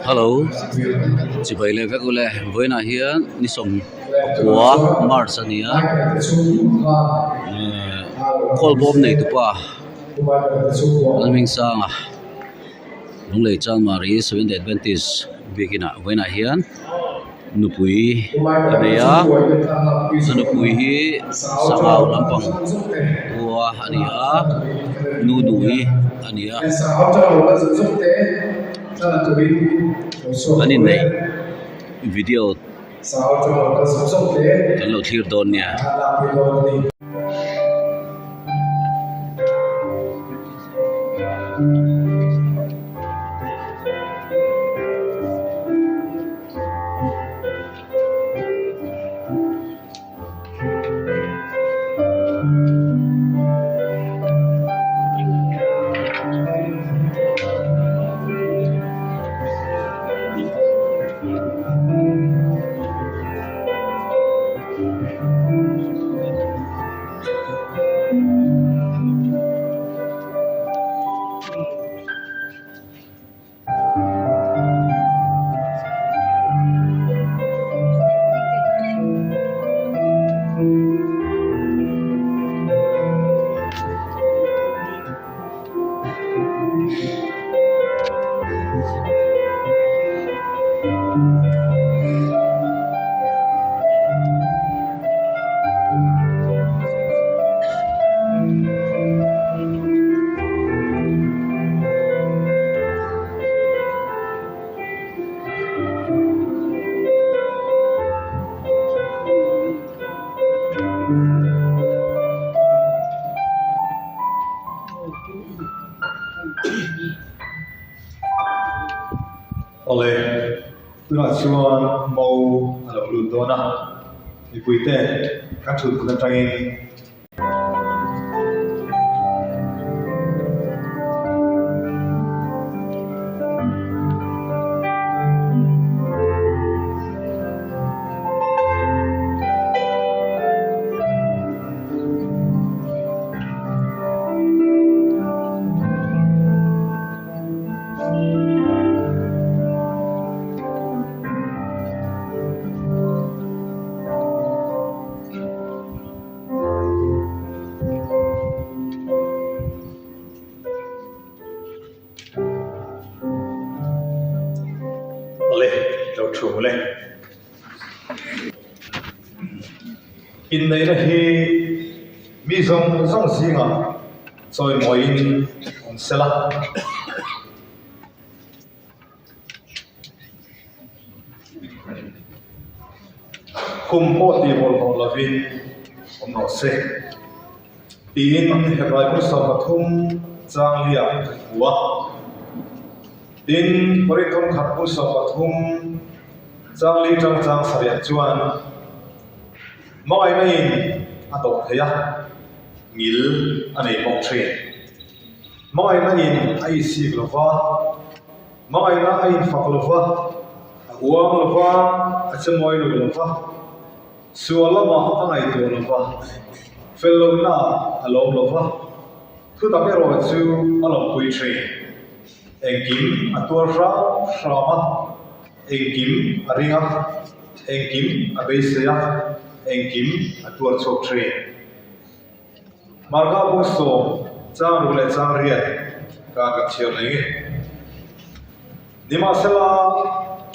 Hello, chỉ vậy là các cô lẽ với na hiền đi sống của Mars ania, call bomb này tụi pa, anh mình sang à, lúc này trang Marie Seventh Adventist việc na với na hiền, nupui này á, nupui hi sang ao lampang của ania, nudui ania. Anh này video kan lo thlir don nia Oleh, tu nak cuma mau ada belum tu nak, ibu itu kan tu bukan cangin. Đâu trúng lên in này là khi mi giống gì ngà rồi mọi in sẽ là cùng một thì một là vì ông nó sẽ tin hệ bài của sao thung trang liệt của tin bồi thong khát của sao thung trang lý trang trang sariat chuan mọi này atop thấy à mil anh ấy bóc tre mọi này ai xì lova mọi này ai phật lova uang lova acham mọi người lova sualama anh ấy tu lova fellow na alom lova thu tập cái rồi chu alom bui tre engkim atur rau rama engkim aringa engkim abeisaya engkim atur chok tre marga boso chang rule chang ria ka ka chiao nei nima sela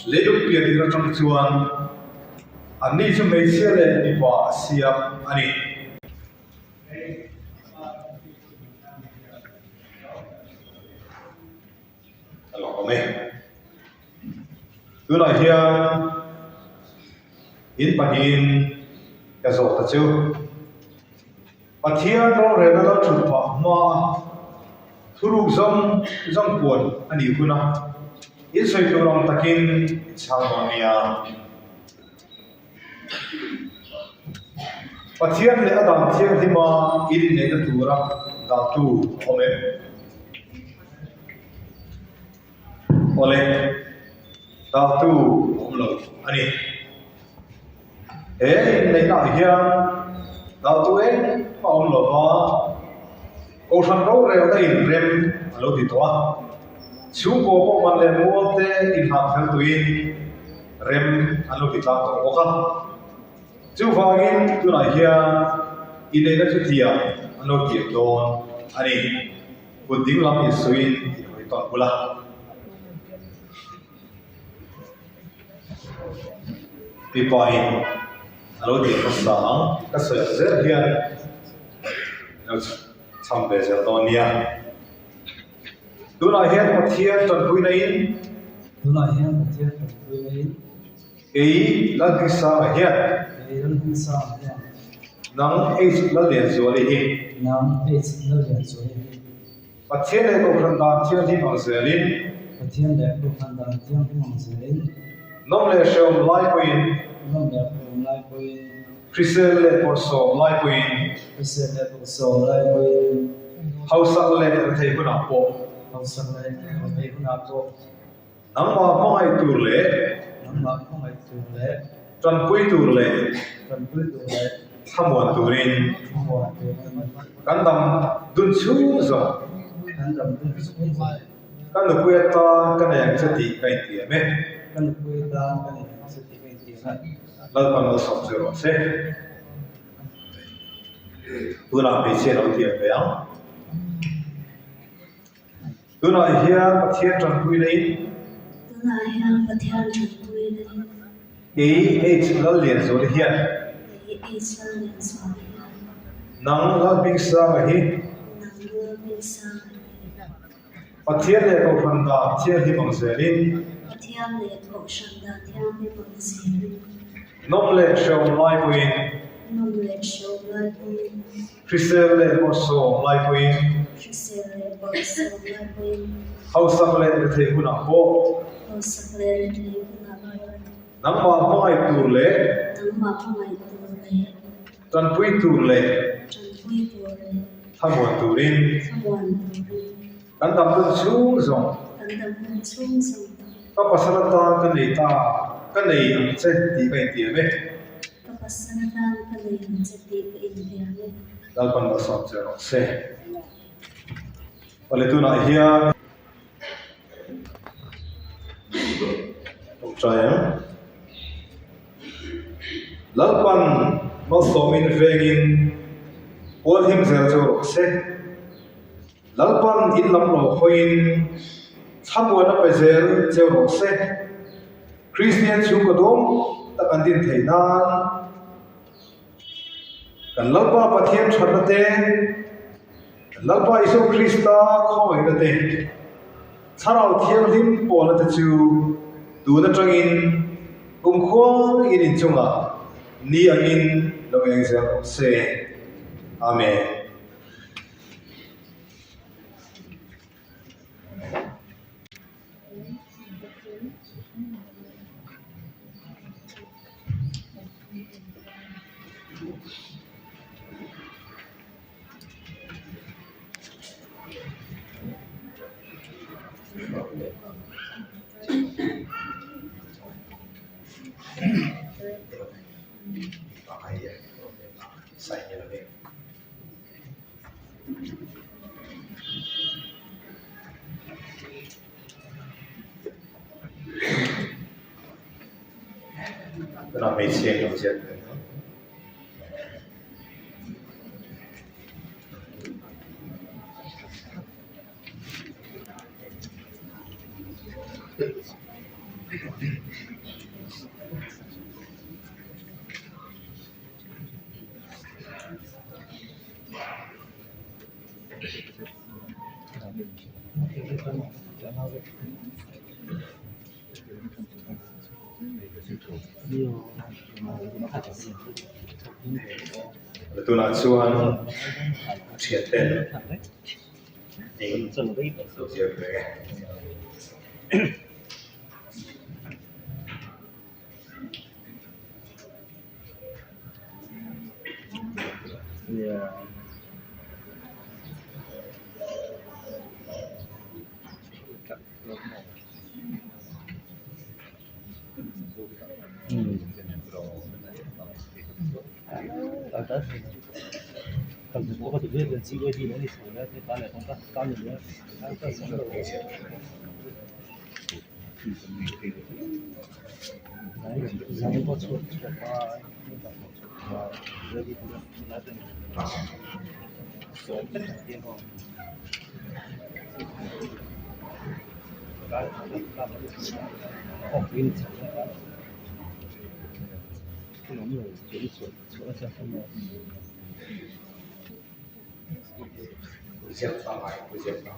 leduk pia dira chang chuan ani chu mei sia le ni ba siam ani alo ome tu na hian in panin ka zo ta chu pathian ro re na thu pa ma thuru zong puan ani kuna in soi tu rong takin changmania pathian le adam thiang hima in ne na tura da tu ome ole da tu omlo ani nei na hian da tu omlo ba câu san rau rêu đây rem alo thì toa chú cô bộ mặt lên mua thế in hạt theo tụi rem anh lúc đi làm tổ khác chú vàng in tôi nói here in đây là chú thiệt anh lúc thiệt đồn anh ấy quyết định làm cái suy thì phải toàn bộ là bị bỏ in anh lúc thiệt có sáng cái sự rất hiền nó chăm về giờ đồn nha tôi nói hiện một thiên tuần quy này tôi nói hiện một thiên tuần quy này ấy là cái sao mà hiện ấy là cái sao hiện nắng ấy là liền rồi đi nắng ấy là liền rồi và thiên này cũng phần đàn thiên thì bằng giờ lên và thiên này cũng phần đàn thiên thì bằng giờ lên nông lệ sầu lai quên nông lệ cũng lai quên Christian lệ còn sầu lai quên Christian lệ cũng sầu lai quên hậu sắc lệ thầy cũng nào bộ hậu sắc lệ thầy cũng nào bộ nắng mà không ai tu lệ nắng mà không ai tu lệ toàn quy tu lệ toàn quy tu lệ tham muốn tu rin tham muốn tu rin căn tâm đun chú rồi căn tâm đun chú rồi căn được quy ta căn này sẽ tỷ cái tiền mẹ căn được quy ta căn này sẽ tỷ cái tiền lần bằng nó sống rồi sẽ tôi làm bị chia đầu tiền về áo tôi nói here và thiên trần quy đấy tôi nói hiện và thiên trần quy đấy ấy là liền rồi hiện ấy sao liền rồi nắng là bình sa mà hi nắng mưa bên xa và thiên này có phần đà thiên thì bằng giờ đi và thiên lệ cổ sẵn đà thiên với bằng gì nông lệ sầu lai quên nông lệ sâu lai quy Christian lệ có sầu lai quên khi xe lệ bỏ sâu lai quy hậu sắc lệ thầy cũng nào bộ hậu sắc lệ thầy cũng là bộ nắng mà không ai tu lệ nắng mà không ai tu lệ toàn quy tu lệ trần quy tu lệ tham muốn tu rin tham hoàn tu lệ căn tâm đun chú rồi căn tâm hơn xuống dòng các bác sĩ ta cái này sẽ tỷ cái tiền mẹ các bác sĩ đang cái này mình sẽ tìm cái ý nghĩa này dal pan nó sống rồi sẽ và lấy tu nói here trai lal pan nó sống in vegin all him zel cho sẽ lal pan in lam lo khoin tham quan nó phải zel cho sẽ Christian chú có đúng ta cần tin thầy na cần lal pa pathian thot te lal pa isu Christa khoi na te charau thiam lim pol ta chu tu na tangin kho in chunga ni angin lo eng se amen nó mấy chuyện trong chuyện tôi nói xuân triệt tên thì dừng cái sự việc về 但是我这个人机会的能力出来，这当然从他当年的他这什么东西，那个让我出吧，这里不是那边，说这个地方，哦，给你讲了，这种没有就是说了些什么？不想上来，不想上来。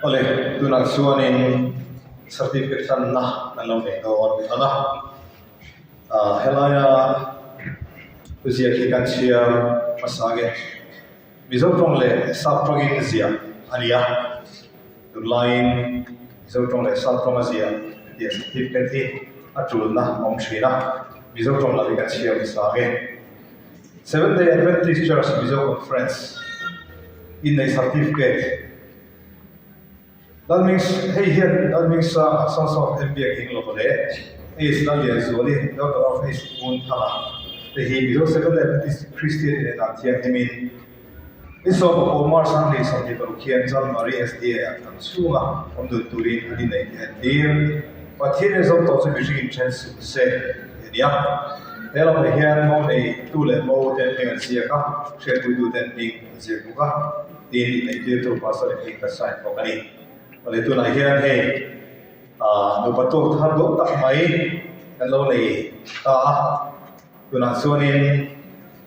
Oleh, tu nak suanin sertifikat tanah dalam ekor tanah. Helaya usia kikan sia masage. Bizotong le saprogin sia alia. Tu lain bizotong le saprogin dia sertifikat ni atul na omshina. Bizotong le kikan sia masage. Seventh-day Adventist Church Bizot Conference in the certificate. That means some sort of MBA king of the is not yet solely doctor of his own tala. The he is also Adventist Christian in Antia. I mean, it's sort of Omar Sunday, some people can John Marie SDA and Suma from the Turin and in dear. But here is also usually chance to say, yeah. Hello, here only two level ten and see a cup, share to do ten being Zirkuka, the to pass on the sign for money. Oleh tu nak hian hei, nupatuk tharduk tak mai, kalau ni tu nak suanin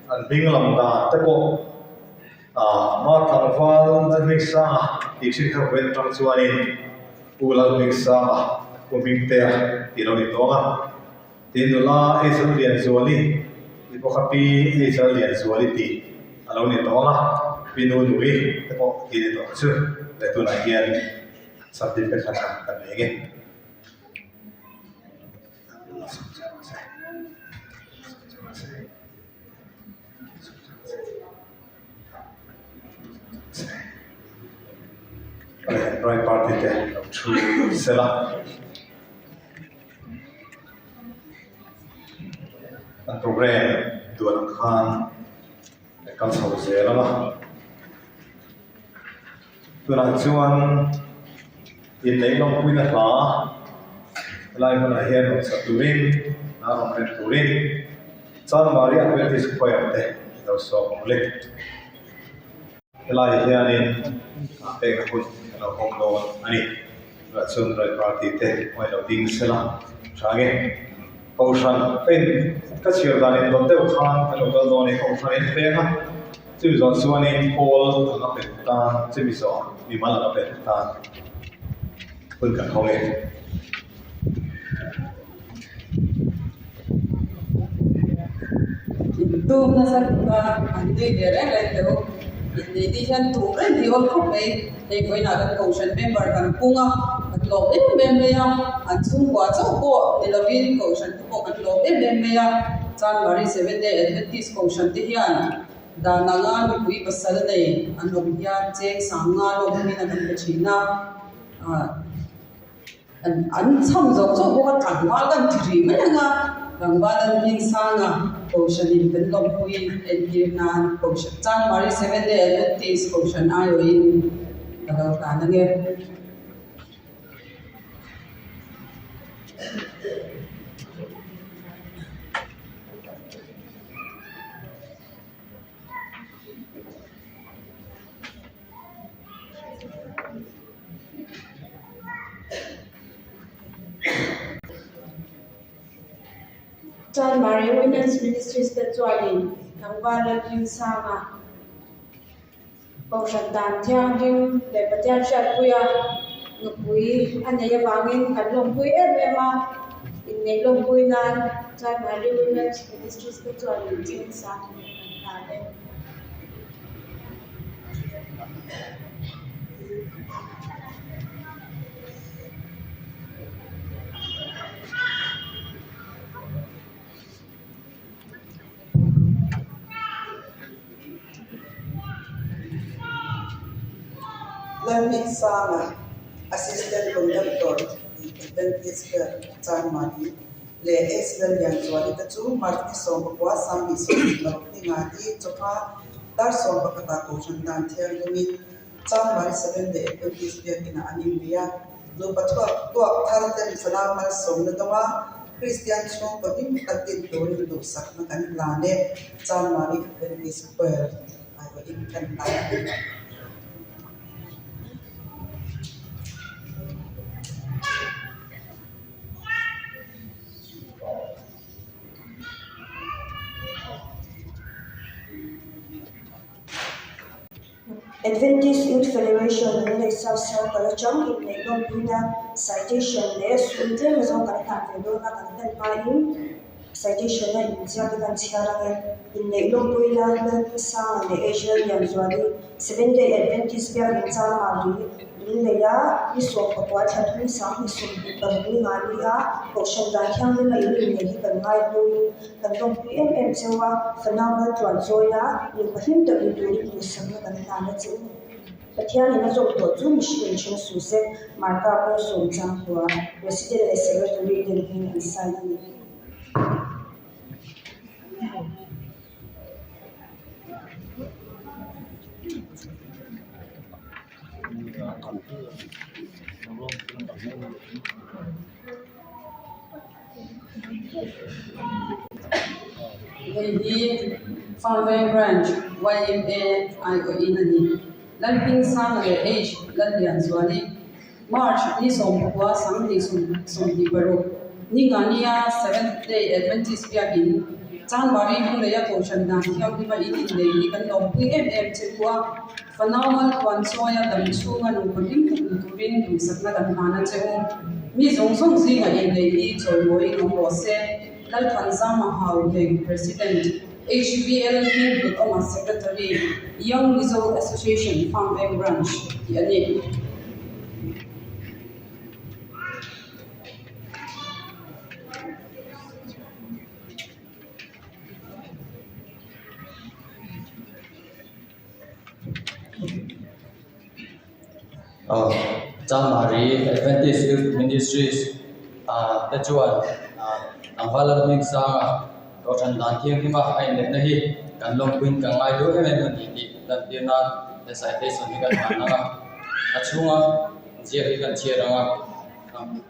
anbing lam ta teko, mat langfal mixsa, diksin kerwet tram suanin, ulal mixsa, kuming teh, tino ni tonga, tinula esal lian suali, ipokapi esal lian suali ti, kalau ni tonga, pinului teko ini tu, so, tu nak hian. Certificate kan lagi. Right party deh, true sela. Dan program dua langkah, kan selesai lah. Tuan cuan. In Leilong Pui na Lai Mana Hian of Saturin, Naram and Turin, San Maria Adventist Choir, those so complete. Lai Hian in Pegahut, and a home lawn, Annie, Ratsun Right Party, when of Ding Sela, Shaggy, Ocean, Pain, Katsir than in Dr. Khan, and well known in Ocean in Pega, Timson Swanin, Paul, and Apetan, Timison, Vimal Apetan. Pun kan kau ni. Itu nasa andi dia tu. Ini dia tu kan dia orang kau kau nak kausan member kan punga, kalau member yang ansung kuat so elabin kausan tu kalau member yang John Marie 7-day Adventist kausan tihian. Dan nangan kui pasal ni, anom dia cek sangat loh ni nanti bercina. An some of so what Tangwalan Tri Mananga, Tangwalan Insana, Ocean in the Lopui, and Vietnam, Ocean, San Marie 7-day Adventist, Ocean, Io in Tananga. John Marie Women's Ministries Tetualin, Tangwalan Insana, Ocean Dan Tiang Him, Lepatian Shatuya, ngapui anaya wangin kan lompui ema in lompui nan John Marie Women's Ministries ke chuan chin sa na le Lamik Sana, Assistant Conductor, Adventist John Marie, le excellent yang juali kecu Marti som bakwa sambi som barokni ngati coba dar som bakata ko chandan thiang dumi John Marie 7 de Adventist ina animia do patwa to tharten salamal som na dawa Christian som padim tatin dori do sak na kan lane John Marie Adventist per ai in kan ta Adventist Youth Federation ne South South Kalacham in Neilong Pina citation ne sunte mazong karata vedo na karatan pain citation na insiya kan siara in Neilong Pina na sa ne Asian yang zwali 7-day Adventist biar insan mari in ya isong kapwa chatun sa isong pagni ngaliya ocean dan kyang na ilin ne kan ngai do kan tong PMM sewa phenomenal transoya in pahim to iduri ni samna kan na chu pathian na zo to chu mission chen su se marka ko so chang kwa president secretary din hin isani Hindi Farmway Branch YMA IO Inani Lamping Sang le Age Landian Zwali March ni som kwa sang ni som di baro ni ngania 7th-day Adventist biakin John Marie hung le ya to chan dan thiam di ma in le ni kan nom PMM che kwa phenomenal kwan soya dam chunga nu padim tu rin tu sakna kan hana che mi zong zong zi nga in le ni choi moi no ho se Lal Tanzama Hau President, HBL King Secretary, Young Result Association, Farmway Branch, Yani. John Marie Adventist Youth Ministries, that's one. Ang halang ming sa kausan dan thiang kima ai le nahi kan long kuin kan ai do em man di dan tina the citation ni kan mana achunga je ri kan che ranga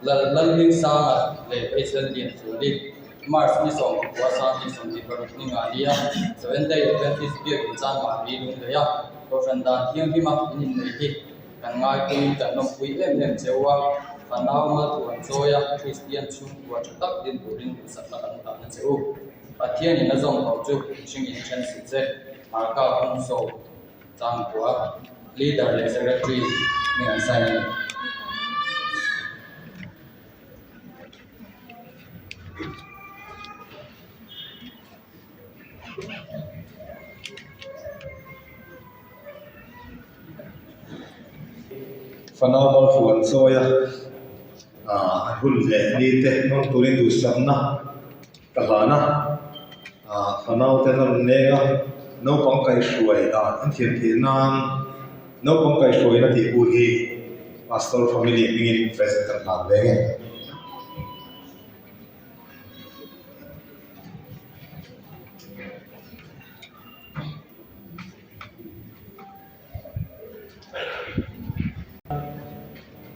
lal ming sa le asian lien su di mars ni song wa sa ni song di par ni ngalia 7-day Adventist bi John Marie lu le ya kausan dan thiang kima ni nei ki kan ngai kuin kan long kui em chewa Phenomenal tuan soya Christian chung wa chatak din turin sakna kan ta na cheu pathian in azong ho chu singin chen si che marka hong so chang kwa leader le secretary ni an sai Phenomenal tuan soya hulje ni te non turin du samna kahana fanau te non nega no pangkai shuai an thian thinan no pangkai shuai na ti u hi pastor family ingin president na lenge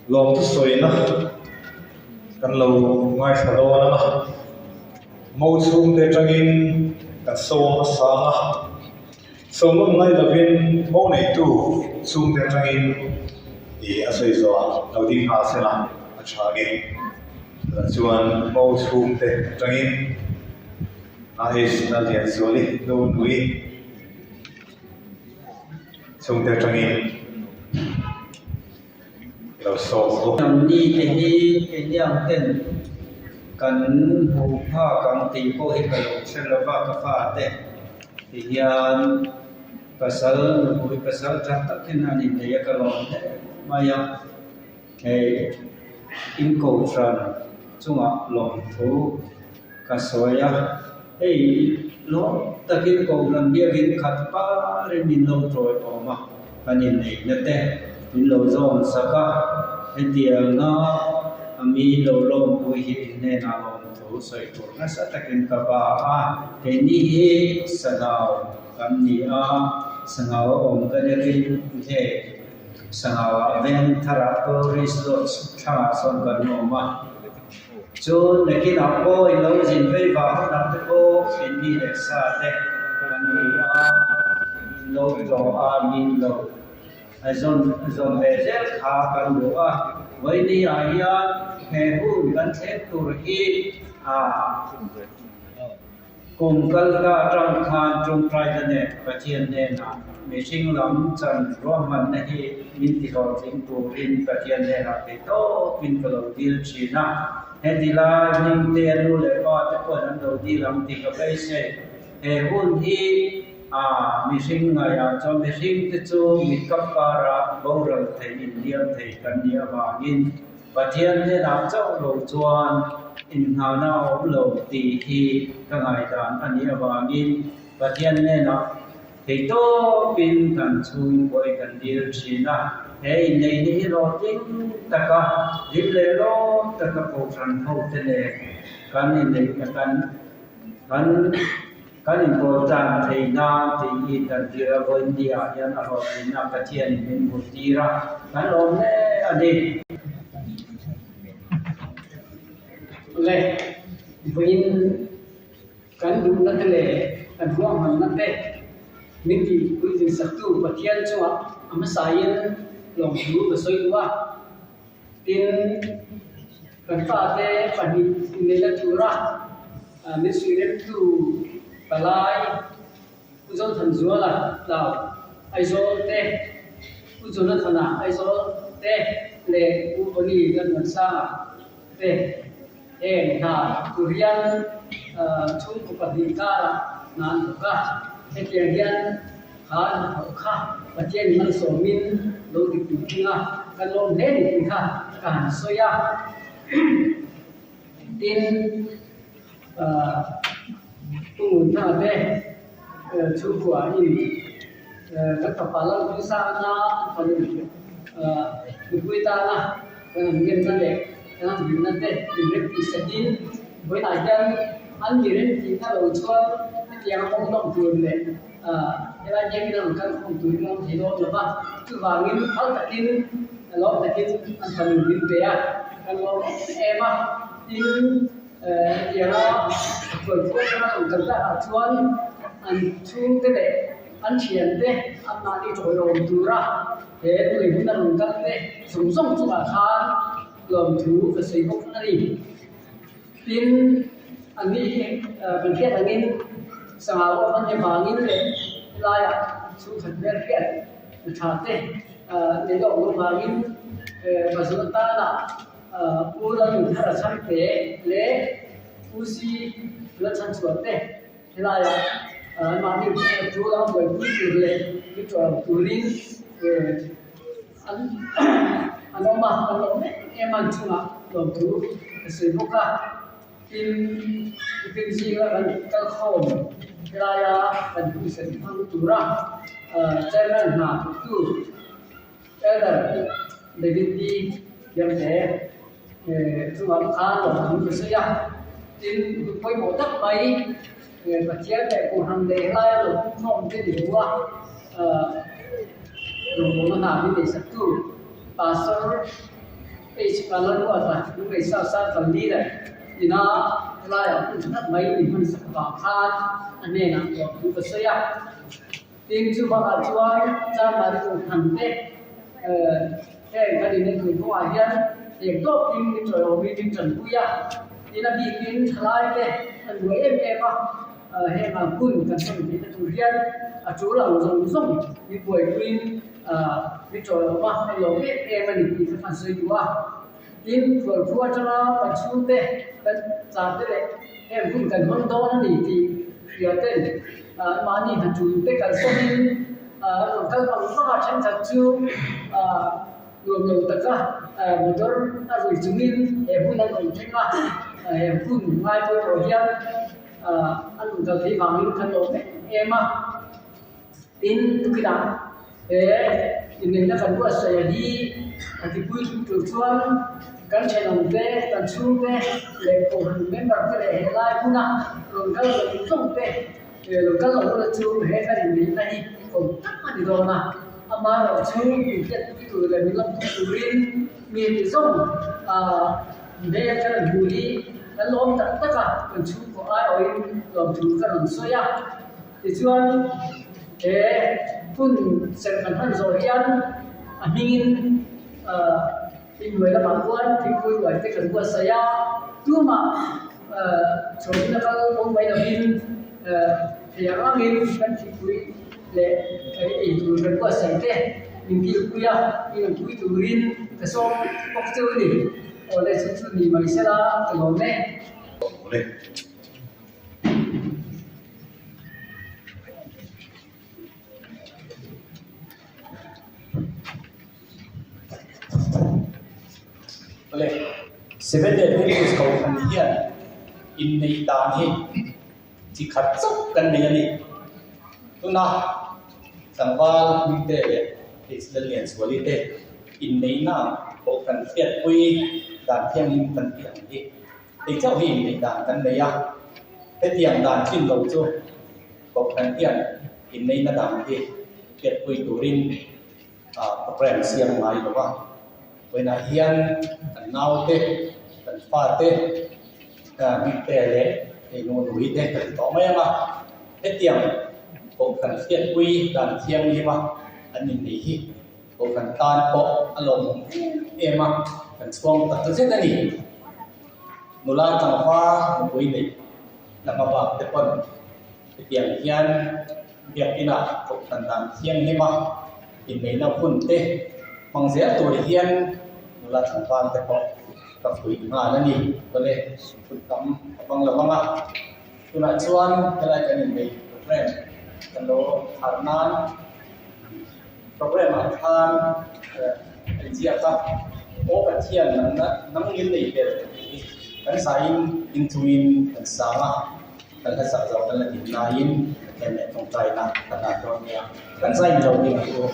lom tu soi na kan lo ngai sa lo na mo chung te tangin kan so ma sa na so mo ngai lavin mo nei tu chung te tangin i asoi zo lo ding ha se na a cha ge chuan mo chung te tangin a is na lian zo li no nui chung te tangin เราสอบรู้ năm đi thì đi cái liang tên cần hù pha càng tì cô hi cái lục sẽ là ba cái pha thế thì hiện cái sal hùi cái sal chắc tất nhiên là nhìn thấy cái lon thế mà ya cái in cầu trần chung à lon thú cái soi ya hey lo tất nhiên cầu lần bia vin khát pa rồi nhìn lâu rồi mà cái nhìn này nó thế nhìn lâu rồi sao cả cái tiền nó mi lâu lâu bùi hi nên là lon thú soi thú nó sẽ tất nhiên cả ba cái ní sao kan ni a sangawa om kanerin he sangawa ven thara tourist lot thanga son kan no ma chu nekin a ko in lo jin ve va na te ko in ni le sa te kan ni a lo jo a min lo azon ve zel kha kan do a vai ni a ya he hu kan the tur hi a cùng các la trong khan trong trai thân này và thiên này là mình sinh lắm chân rõ mình này mình thì họ chính phủ in và thiên này là cái tốt mình có đầu tiên chỉ na hết thì là những tiền luôn để qua tất cả những đầu tiên làm thì có cái sẽ hệ hôn thì mình sinh ngày cho mình sinh cái chỗ mình cấp ra bao giờ thầy in điên thầy cần địa và in và thiên này làm cho đầu chuan in hào nào lâu tì thì các ngài đàn anh ấy vào in và thiên nên nó thì to pin cần chui bồi cần điều chỉ là hey này đi rồi chính tất cả đi lên lo tất cả cuộc sống hậu thế này cái này cái important thì na thì in cần điều với India hiện ở họ thì na cái thiên mình một tí ra cái lồng này anh đi le vin kan du na le kan huang han na te min ti ku jin saktu pathian chuwa ama sayin long lu ba soi wa tin kan fa te pani ne la chura mi suiren tu palai ku zon than zuwa la ai zo te ku zon na thana ai zo te le ku oni gan man sa te ha Korean chung của các địa ca nan của cả cái tiếng Hàn khá học khá và trên mình số min lâu được tiếng Trung à cái lâu hết được tiếng khá cả soi à tin tôi muốn thà đây chung của in các tập bản lâu chúng ta na phần được vui ta na cái nghiên cứu đấy karena nanti direct disedin boleh aja an direct kita lakukan yang ngomong tuh deh kita jadi lakukan tuh ngomong hidup lepas itu bangin hal takin lo takin antar mungkin ya kalau emang ini dia berbuat kerja acuan ancung deh ancian deh amani coba dura itu lebih nangkap deh sungsung juga kan lom thú và xây bốc này tin anh đi bên kia thằng in sang áo con nhà bà in lên lại chú thật bên kia thà thế để đó người bà in và số ta là u là những thằng sang thế lẽ u si là sang chuột thế lại mà đi chú làm bởi vì từ lên cái trò tù linh anh ông bà anh ông em ăn chung à làm thú sử dụng cả tin gì là cái khom cái là cái sử dụng thú ra cho nên là tu cái là để đi làm thế chúng ta khá là thú cái gì à tin với bộ tất mấy và chia để cùng hàng đề lại rồi không cái gì quá rồi nó làm như để sắp tu pastor sekolah luar lah, lu bisa sahaja sendiri. Ina layak untuk main di mana sekolah ane nak waktu bersaya. Tim cuba acuan cara itu hante. Kali ini tu aja, yang tu tim itu orang bikin cenpuya. Ina bikin selai deh, dua apa hệ mà quân cần phải bị tụ riêng chú là dùng dùng bị buổi green bị trôi mà hay lối em mình bị phản xuyên quá in rồi vua cho nó và chú tệ bên giảm thế đấy em cũng cần hơn đó nó thì phía tên mà nhìn thằng chú tệ cần xong in rồi các bạn các bạn xem thật chú rồi nhiều tất cả một chỗ rồi chứng minh em cũng đang còn thấy là em cũng ngoài tôi rồi hiền anh cũng thấy thấy vào những thân độ em tin tôi đã thế nên là phần của sẽ đi thì vui trường xuân kan channel te kan chu te le ko member te le helai kuna rồi kan lo song te rồi kan lo chu he ka ni ni ko tak ma di do na ama lo chu ki te tu le ni lam tu rin mi ti song de ka bu li kan lo tak tak ka kan chu ko ai oi lo chu ka lo so ya ti chuan kun sen kan han zo hian amingin in người là bảo quân thì vui vậy cái cần quân saya tu mà chúng ta có bốn mấy đầu in thì ở bên kan thì vui lệ cái ý tu cần quân saya thế mình đi vui à mình vui tu rin cái số bóc chơi đi ở đây chúng ta đi mà sẽ là cái lối này Seven Adventist kau kemudian ini tani jika cok kan dengan ini tu nah sambil minta Israelian sebalite ini na kau kan tiap kui dan tiang ini kan tiang ini jauh ini dan kan dia tiang dan chin lau tu kau kan tiang ini na dan ini tiap kui turin program siang mai bawa when I hear now te dan fa te mi te le e no nui te kan to mai ma e tiang ko kan siat wi dan thiang ni ma an ni hi ko kan tan ko alom e ma kan chuang ta se ta ni nula tang fa no wi ni la ma ba te pon e tiang hian biak ina ko kan tan thiang ni ma in nei na hun te mang zia tu hian nula tang fa te ponกับคุยมาแล้วนี่ก็เลยฝึกทำบางละบางอ่ะตัวนั้นชวนอะไรกันนี่โปรแกรมกันโลทานนั้นโปรแกรมทานไอเจียครับโอ้กันเทียนนั้นนะน้ำเงินเลยเป็นกันสายอินทวินกันสามะกันก็สักเรากันละดินนายนแค่เนี่ยตรงใจนะขนาดตรงเนี้ยกันสายเราดีกว่า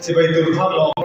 สิไปตุนข้าวลอง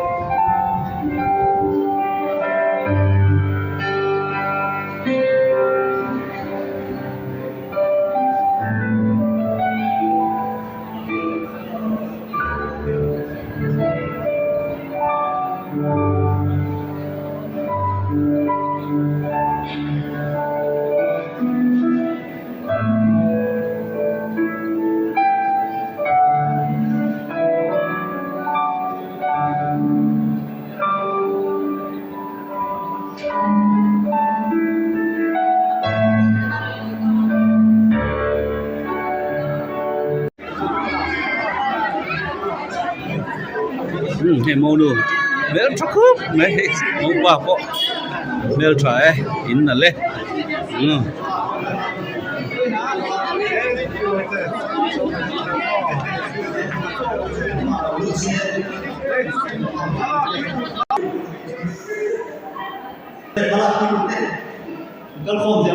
Hey mau nu mel trakup mai mau pa po mel try in na le Kalau